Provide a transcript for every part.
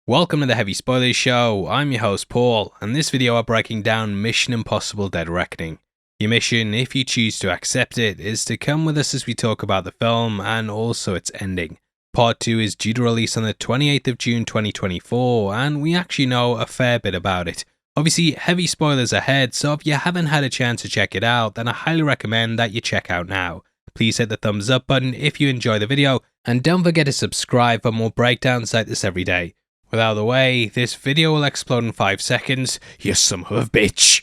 Welcome to the Heavy Spoilers Show. I'm your host Paul, and in this video I'm breaking down Mission Impossible Dead Reckoning. Your mission, if you choose to accept it, is to come with us as we talk about the film and also its ending. Part 2 is due to release on the 28th of June 2024, and we actually know a fair bit about it. Obviously, heavy spoilers ahead, so if you haven't had a chance to check it out, then I highly recommend that you check out now. Please hit the thumbs up button if you enjoy the video, and don't forget to subscribe for more breakdowns like this every day. With out of the way, this video will explode in 5 seconds, you son of a bitch!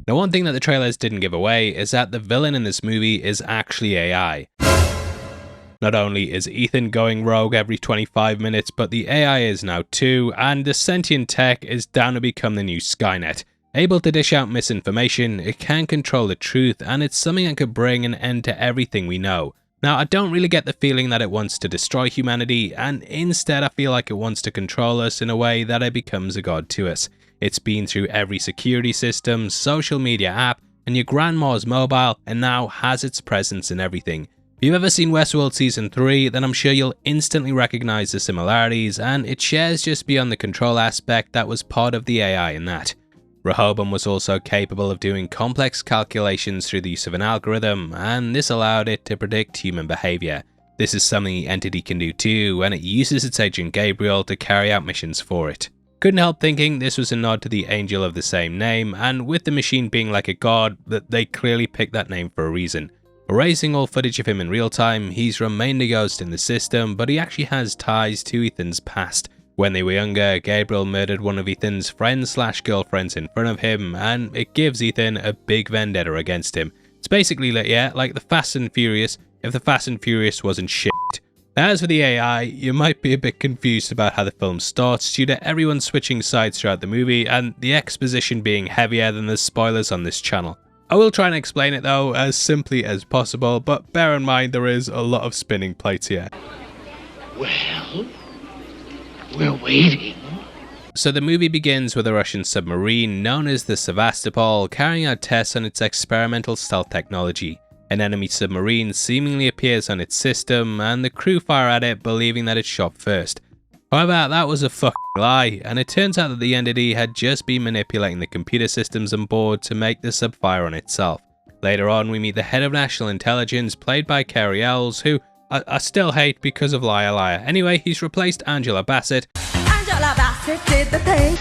Now, one thing that the trailers didn't give away is that the villain in this movie is actually AI. Not only is Ethan going rogue every 25 minutes, but the AI is now too, and the sentient tech is down to become the new Skynet. Able to dish out misinformation, it can control the truth, and it's something that could bring an end to everything we know. Now, I don't really get the feeling that it wants to destroy humanity, and instead I feel like it wants to control us in a way that it becomes a god to us. It's been through every security system, social media app, and your grandma's mobile, and now has its presence in everything. If you've ever seen Westworld Season 3, then I'm sure you'll instantly recognize the similarities, and it shares just beyond the control aspect that was part of the AI in that. Rehoboam was also capable of doing complex calculations through the use of an algorithm, and this allowed it to predict human behavior. This is something the Entity can do too, and it uses its agent Gabriel to carry out missions for it. Couldn't help thinking this was a nod to the angel of the same name, and with the machine being like a god, that they clearly picked that name for a reason. Erasing all footage of him in real time, he's remained a ghost in the system, but he actually has ties to Ethan's past. When they were younger, Gabriel murdered one of Ethan's friends/girlfriends in front of him, and it gives Ethan a big vendetta against him. It's basically like the Fast and Furious, if the Fast and Furious wasn't shit. As for the AI, you might be a bit confused about how the film starts due to everyone switching sides throughout the movie and the exposition being heavier than the spoilers on this channel. I will try and explain it though as simply as possible, but bear in mind there is a lot of spinning plates here. Well, we're waiting. So the movie begins with a Russian submarine known as the Sevastopol carrying out tests on its experimental stealth technology. An enemy submarine seemingly appears on its system, and the crew fire at it believing that it shot first. However, that was a fucking lie, and it turns out that the entity had just been manipulating the computer systems on board to make the sub fire on itself. Later on, we meet the head of national intelligence, played by Carrie Ells, who I still hate because of Liar Liar. Anyway, he's replaced Angela Bassett. Angela Bassett did the thing.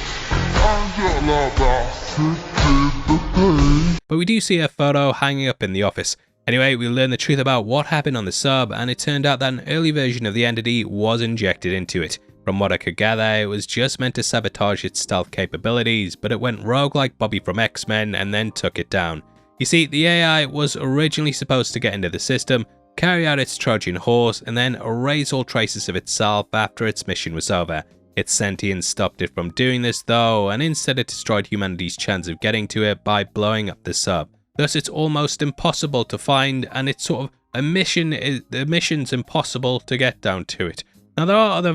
Angela Bassett did the thing. But we do see a photo hanging up in the office. Anyway, we learn the truth about what happened on the sub, and it turned out that an early version of the entity was injected into it. From what I could gather, it was just meant to sabotage its stealth capabilities, but it went rogue like Bobby from X-Men and then took it down. You see, the AI was originally supposed to get into the system, carry out its Trojan horse, and then erase all traces of itself after its mission was over. Its sentience stopped it from doing this though, and instead it destroyed humanity's chance of getting to it by blowing up the sub. Thus it's almost impossible to find, and it's sort of the mission's impossible to get down to it. Now there are other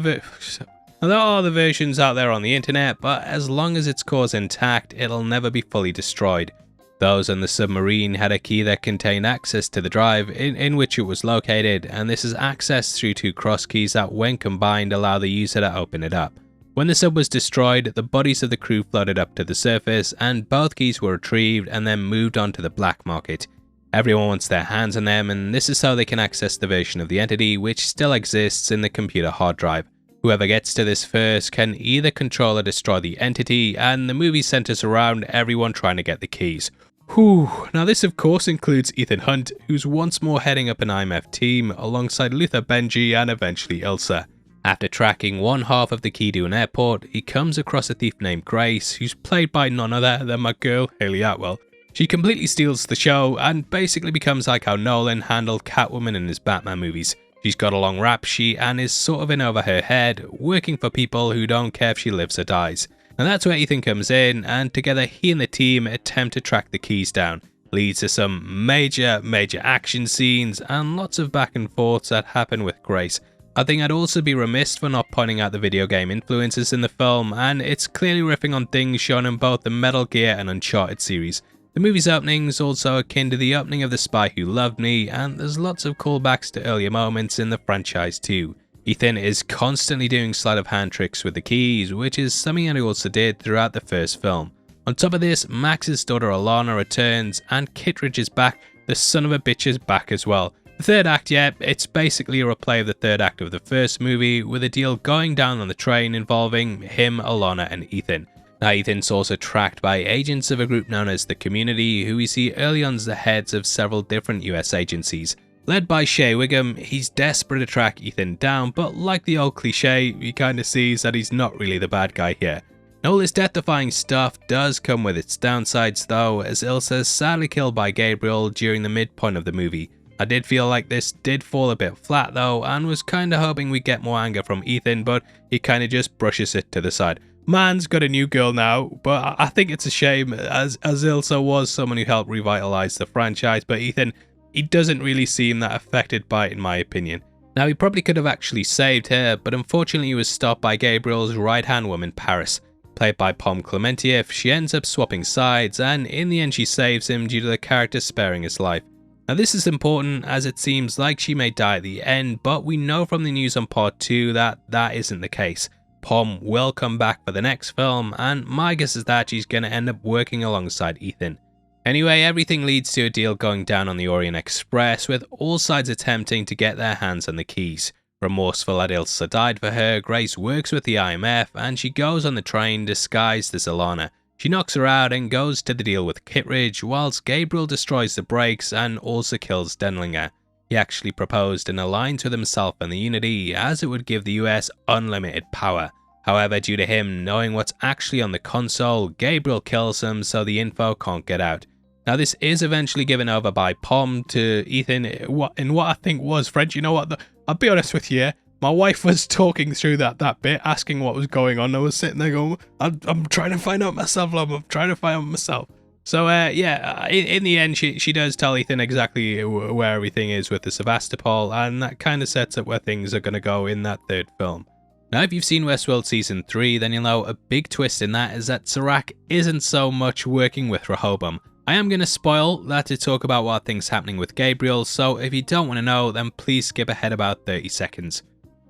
versions out there on the internet, but as long as its core is intact, it'll never be fully destroyed. Those on the submarine had a key that contained access to the drive in which it was located, and this is accessed through 2 cross keys that when combined allow the user to open it up. When the sub was destroyed, the bodies of the crew floated up to the surface, and both keys were retrieved and then moved on to the black market. Everyone wants their hands on them, and this is so they can access the version of the entity which still exists in the computer hard drive. Whoever gets to this first can either control or destroy the entity, and the movie centers around everyone trying to get the keys. Whew. Now this of course includes Ethan Hunt, who's once more heading up an IMF team alongside Luther Benji and eventually Ilsa. After tracking one half of the key to an airport, he comes across a thief named Grace, who's played by none other than my girl Hayley Atwell. She completely steals the show and basically becomes like how Nolan handled Catwoman in his Batman movies. She's got a long rap sheet and is sort of in over her head, working for people who don't care if she lives or dies. And that's where Ethan comes in, and together he and the team attempt to track the keys down. Leads to some major action scenes and lots of back and forths that happen with Grace. I think I'd also be remiss for not pointing out the video game influences in the film, and it's clearly riffing on things shown in both the Metal Gear and Uncharted series. The movie's opening is also akin to the opening of The Spy Who Loved Me, and there's lots of callbacks to earlier moments in the franchise too. Ethan is constantly doing sleight of hand tricks with the keys, which is something that he also did throughout the first film. On top of this, Max's daughter Alana returns, and Kittredge is back. The son of a bitch is back as well. The third act, yeah, it's basically a replay of the third act of the first movie, with a deal going down on the train involving him, Alana and Ethan. Now Ethan's also tracked by agents of a group known as the Community, who we see early on as the heads of several different US agencies. Led by Shea Wiggum, he's desperate to track Ethan down, but like the old cliche, he kinda sees that he's not really the bad guy here. All this death-defying stuff does come with its downsides though, as Ilsa is sadly killed by Gabriel during the midpoint of the movie. I did feel like this did fall a bit flat though, and was kinda hoping we'd get more anger from Ethan, but he kinda just brushes it to the side. Man's got a new girl now, but I think it's a shame, as Ilsa was someone who helped revitalize the franchise, but Ethan, he doesn't really seem that affected by it in my opinion. Now he probably could have actually saved her, but unfortunately he was stopped by Gabriel's right-hand woman Paris. Played by Pom Klementieff, she ends up swapping sides, and in the end she saves him due to the character sparing his life. Now this is important, as it seems like she may die at the end, but we know from the news on part 2 that that isn't the case. Pom will come back for the next film, and my guess is that she's going to end up working alongside Ethan. Anyway, everything leads to a deal going down on the Orient Express, with all sides attempting to get their hands on the keys. Remorseful that Ilsa died for her, Grace works with the IMF, and she goes on the train disguised as Alana. She knocks her out and goes to the deal with Kittredge, whilst Gabriel destroys the brakes and also kills Denlinger. He actually proposed an alliance with himself and the Unity, as it would give the US unlimited power. However, due to him knowing what's actually on the console, Gabriel kills him so the info can't get out. Now this is eventually given over by Pom to Ethan in what I think was French. You know what, I'll be honest with you, my wife was talking through that bit, asking what was going on. I was sitting there going, I'm trying to find out myself, love, I'm trying to find out myself. So yeah, in the end she does tell Ethan exactly where everything is with the Sevastopol, and that kind of sets up where things are going to go in that third film. Now if you've seen Westworld Season 3, then you'll know a big twist in that is that Serac isn't so much working with Rehoboam. I am going to spoil that to talk about what things happening with Gabriel, so if you don't want to know, then please skip ahead about 30 seconds.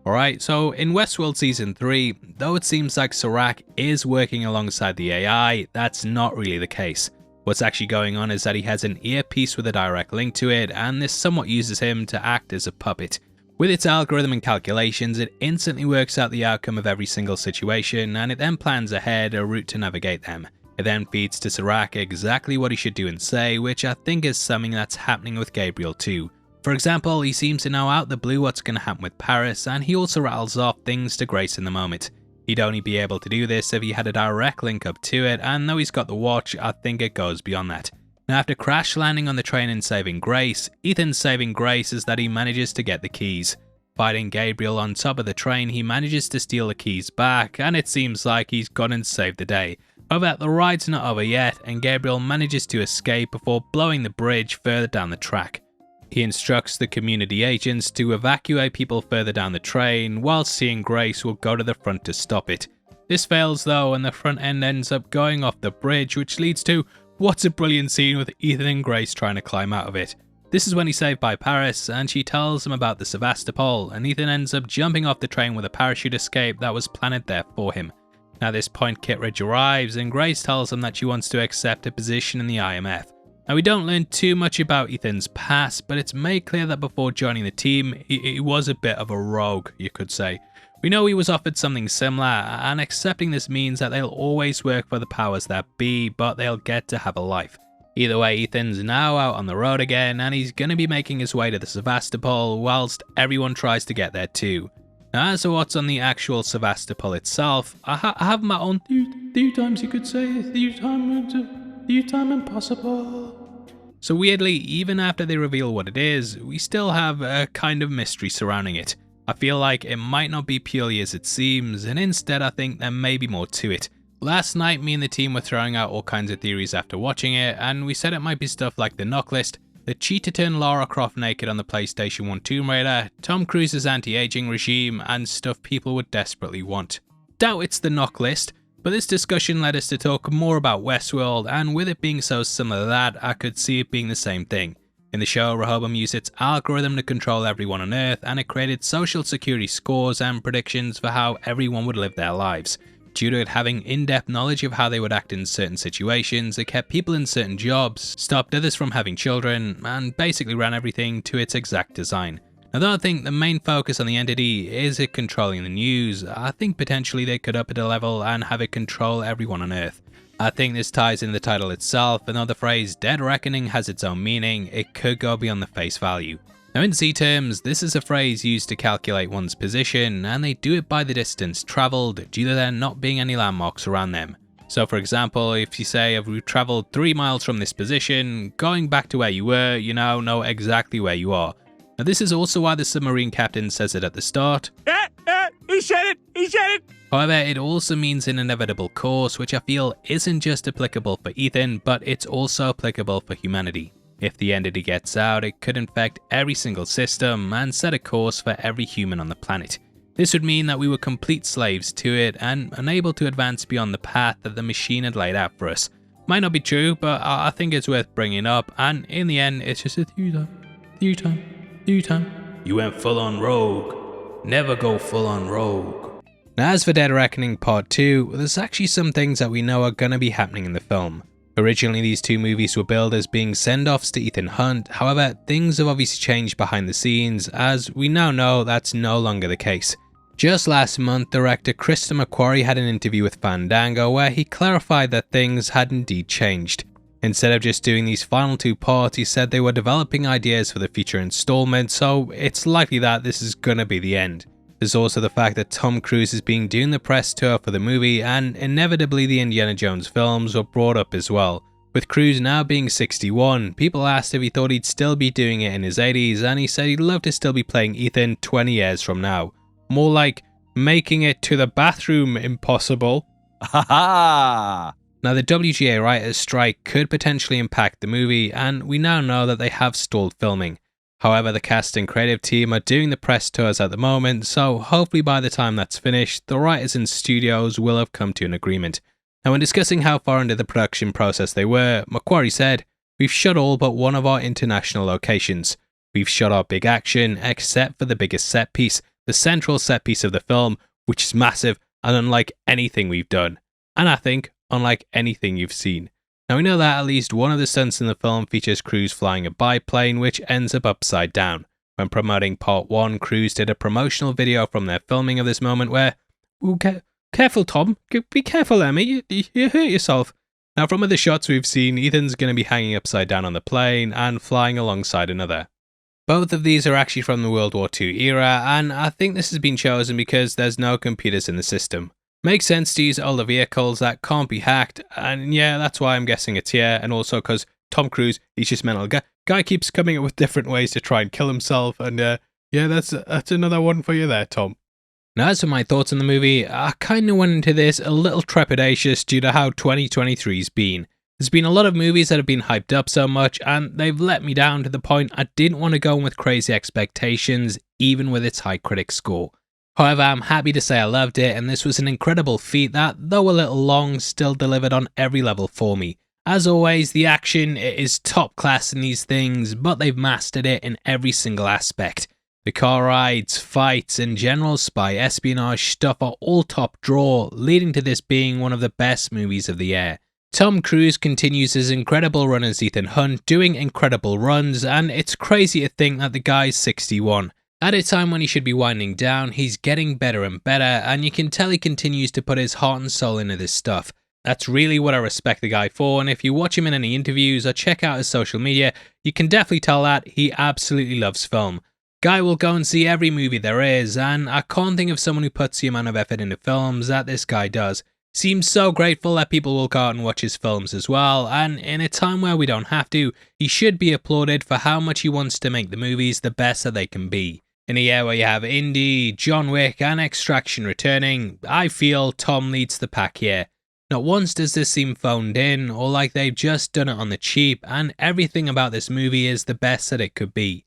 Alright, so in Westworld Season 3, though it seems like Serac is working alongside the AI, that's not really the case. What's actually going on is that he has an earpiece with a direct link to it, and this somewhat uses him to act as a puppet. With its algorithm and calculations, it instantly works out the outcome of every single situation, and it then plans ahead a route to navigate them. It then feeds to Serac exactly what he should do and say, which I think is something that's happening with Gabriel too. For example, he seems to know out the blue what's going to happen with Paris, and he also rattles off things to Grace in the moment. He'd only be able to do this if he had a direct link up to it, and though he's got the watch, I think it goes beyond that. Now after crash landing on the train and saving Grace, Ethan's saving Grace is that he manages to get the keys. Fighting Gabriel on top of the train, he manages to steal the keys back, and it seems like he's gone and saved the day. However, the ride's not over yet, and Gabriel manages to escape before blowing the bridge further down the track. He instructs the Community agents to evacuate people further down the train, whilst he and Grace will go to the front to stop it. This fails though, and the front end ends up going off the bridge, which leads to what's a brilliant scene with Ethan and Grace trying to climb out of it. This is when he's saved by Paris, and she tells him about the Sevastopol, and Ethan ends up jumping off the train with a parachute escape that was planted there for him. Now at this point Kittredge arrives, and Grace tells him that she wants to accept a position in the IMF. Now we don't learn too much about Ethan's past, but it's made clear that before joining the team, he was a bit of a rogue, you could say. We know he was offered something similar, and accepting this means that they'll always work for the powers that be, but they'll get to have a life. Either way, Ethan's now out on the road again, and he's going to be making his way to the Sevastopol whilst everyone tries to get there too. Now, as for what's on the actual Sevastopol itself, I have my own times, you could say, time impossible. So weirdly, even after they reveal what it is, we still have a kind of mystery surrounding it. I feel like it might not be purely as it seems, and instead I think there may be more to it. Last night, me and the team were throwing out all kinds of theories after watching it, and we said it might be stuff like the knock list, the cheat to turn Lara Croft naked on the PlayStation 1 Tomb Raider, Tom Cruise's anti-aging regime, and stuff people would desperately want. Doubt it's the knock list, but this discussion led us to talk more about Westworld, and with it being so similar to that, I could see it being the same thing. In the show, Rehoboam used its algorithm to control everyone on Earth, and it created social security scores and predictions for how everyone would live their lives. Due to it having in-depth knowledge of how they would act in certain situations, it kept people in certain jobs, stopped others from having children, and basically ran everything to its exact design. Now, though I think the main focus on the entity is it controlling the news, I think potentially they could up it a level and have it control everyone on Earth. I think this ties in the title itself, and though the phrase Dead Reckoning has its own meaning, it could go beyond the face value. Now in sea terms, this is a phrase used to calculate one's position, and they do it by the distance travelled due to there not being any landmarks around them. So for example, if you say if you travelled 3 miles from this position, going back to where you were, you now know exactly where you are. Now this is also why the submarine captain says it at the start. He said it! However, it also means an inevitable course, which I feel isn't just applicable for Ethan, but it's also applicable for humanity. If the entity gets out, it could infect every single system and set a course for every human on the planet. This would mean that we were complete slaves to it and unable to advance beyond the path that the machine had laid out for us. Might not be true, but I think it's worth bringing up, and in the end, it's just a few time. You went full on rogue. Never go full on rogue. Now as for Dead Reckoning Part 2, there's actually some things that we know are going to be happening in the film. Originally, these two movies were billed as being send-offs to Ethan Hunt, however, things have obviously changed behind the scenes, as we now know that's no longer the case. Just last month, director Krista McQuarrie had an interview with Fandango where he clarified that things had indeed changed. Instead of just doing these final 2 parts, he said they were developing ideas for the future installment, so it's likely that this is gonna be the end. There's also the fact that Tom Cruise is doing the press tour for the movie, and inevitably the Indiana Jones films were brought up as well. With Cruise now being 61, people asked if he thought he'd still be doing it in his 80s, and he said he'd love to still be playing Ethan 20 years from now. More like making it to the bathroom impossible. Ha! Now the WGA writers' strike could potentially impact the movie, and we now know that they have stalled filming. However, the cast and creative team are doing the press tours at the moment, so hopefully by the time that's finished, the writers and studios will have come to an agreement. Now when discussing how far into the production process they were, McQuarrie said, "We've shot all but one of our international locations. We've shot our big action, except for the biggest set piece, the central set piece of the film, which is massive and unlike anything we've done. And I think, unlike anything you've seen." Now we know that at least one of the stunts in the film features Cruise flying a biplane which ends up upside down. When promoting Part 1, Cruise did a promotional video from their filming of this moment where, "Ooh, careful Tom, be careful there mate, you hurt yourself." Now from other shots we've seen, Ethan's going to be hanging upside down on the plane and flying alongside another. Both of these are actually from the World War II era, and I think this has been chosen because there's no computers in the system. Makes sense to use older vehicles that can't be hacked, and yeah, that's why I'm guessing it's here, and also because Tom Cruise, he's just mental. Guy keeps coming up with different ways to try and kill himself, and yeah, that's another one for you there, Tom. Now as for my thoughts on the movie, I kind of went into this a little trepidatious due to how 2023's been. There's been a lot of movies that have been hyped up so much, and they've let me down to the point I didn't want to go in with crazy expectations, even with its high critic score. However, I'm happy to say I loved it, and this was an incredible feat that, though a little long, still delivered on every level for me. As always, the action is top class in these things, but they've mastered it in every single aspect. The car rides, fights, and general spy espionage stuff are all top draw, leading to this being one of the best movies of the year. Tom Cruise continues his incredible run as Ethan Hunt, doing incredible runs, and it's crazy to think that the guy's 61. At a time when he should be winding down, he's getting better and better, and you can tell he continues to put his heart and soul into this stuff. That's really what I respect the guy for, and if you watch him in any interviews or check out his social media, you can definitely tell that he absolutely loves film. Guy will go and see every movie there is, and I can't think of someone who puts the amount of effort into films that this guy does. Seems so grateful that people will go out and watch his films as well, and in a time where we don't have to, he should be applauded for how much he wants to make the movies the best that they can be. In a year where you have Indy, John Wick and Extraction returning, I feel Tom leads the pack here. Not once does this seem phoned in or like they've just done it on the cheap, and everything about this movie is the best that it could be.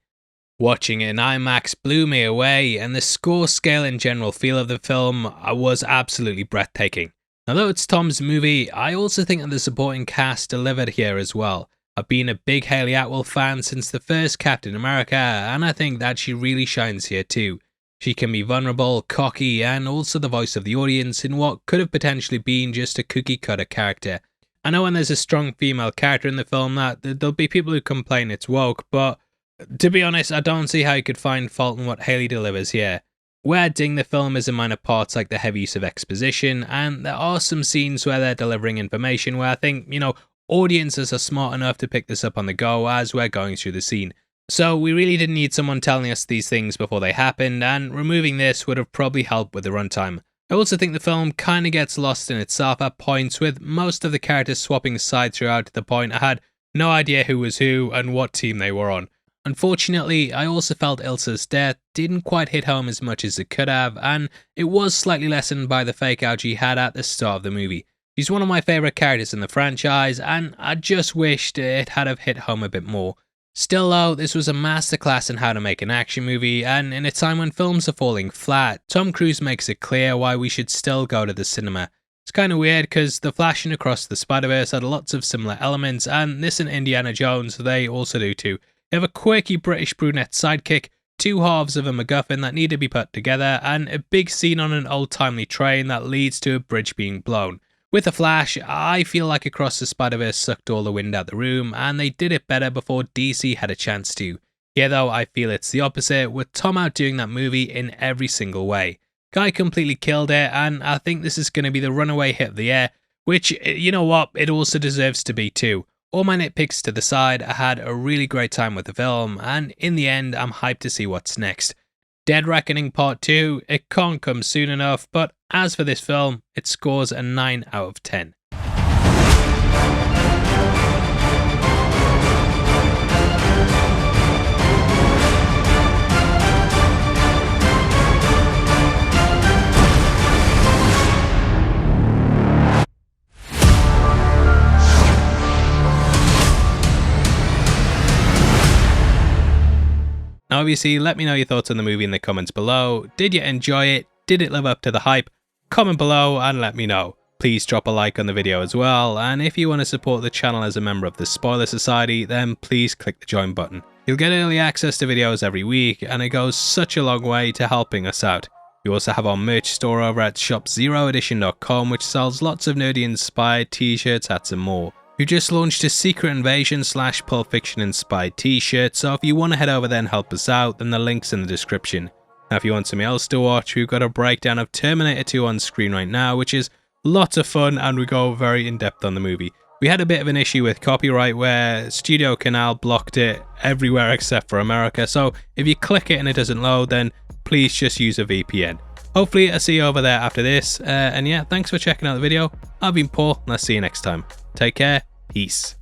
Watching it in IMAX blew me away, and the score, scale and general feel of the film was absolutely breathtaking. Although it's Tom's movie, I also think that the supporting cast delivered here as well. I've been a big Hayley Atwell fan since the first Captain America, and I think that she really shines here too. She can be vulnerable, cocky, and also the voice of the audience in what could have potentially been just a cookie-cutter character. I know when there's a strong female character in the film that there'll be people who complain it's woke, but to be honest, I don't see how you could find fault in what Hayley delivers here. Where I ding the film is in minor parts like the heavy use of exposition, and there are some scenes where they're delivering information where I think, audiences are smart enough to pick this up on the go as we're going through the scene. So we really didn't need someone telling us these things before they happened, and removing this would have probably helped with the runtime. I also think the film kinda gets lost in itself at points, with most of the characters swapping sides throughout to the point I had no idea who was who and what team they were on. Unfortunately, I also felt Ilsa's death didn't quite hit home as much as it could have, and it was slightly lessened by the fake out she had at the start of the movie. She's one of my favourite characters in the franchise, and I just wished it had have hit home a bit more. Still though, this was a masterclass in how to make an action movie, and in a time when films are falling flat, Tom Cruise makes it clear why we should still go to the cinema. It's kinda weird because The Flash and Across the Spider-Verse had lots of similar elements, and this and Indiana Jones, they also do too. You have a quirky British brunette sidekick, two halves of a MacGuffin that need to be put together, and a big scene on an old-timely train that leads to a bridge being blown. With The Flash, I feel like Across the Spider-Verse sucked all the wind out the room, and they did it better before DC had a chance to. Here though, I feel it's the opposite, with Tom outdoing that movie in every single way. Guy completely killed it, and I think this is going to be the runaway hit of the year, which, you know what, it also deserves to be too. All my nitpicks to the side, I had a really great time with the film, and in the end, I'm hyped to see what's next. Dead Reckoning Part 2, it can't come soon enough, but as for this film, it scores a 9 out of 10. Now obviously, let me know your thoughts on the movie in the comments below. Did you enjoy it? Did it live up to the hype? Comment below and let me know. Please drop a like on the video as well, and if you want to support the channel as a member of the Spoiler Society, then please click the join button. You'll get early access to videos every week, and it goes such a long way to helping us out. We also have our merch store over at shopzeroedition.com, which sells lots of nerdy inspired t-shirts, hats and more. We've just launched a Secret Invasion / Pulp Fiction inspired t-shirt, so if you want to head over there and help us out, then the link's in the description. Now if you want something else to watch, we've got a breakdown of Terminator 2 on screen right now, which is lots of fun, and we go very in depth on the movie. We had a bit of an issue with copyright where Studio Canal blocked it everywhere except for America, so if you click it and it doesn't load, then please just use a VPN. Hopefully I'll see you over there after this, and yeah, thanks for checking out the video. I've been Paul, and I'll see you next time. Take care, peace.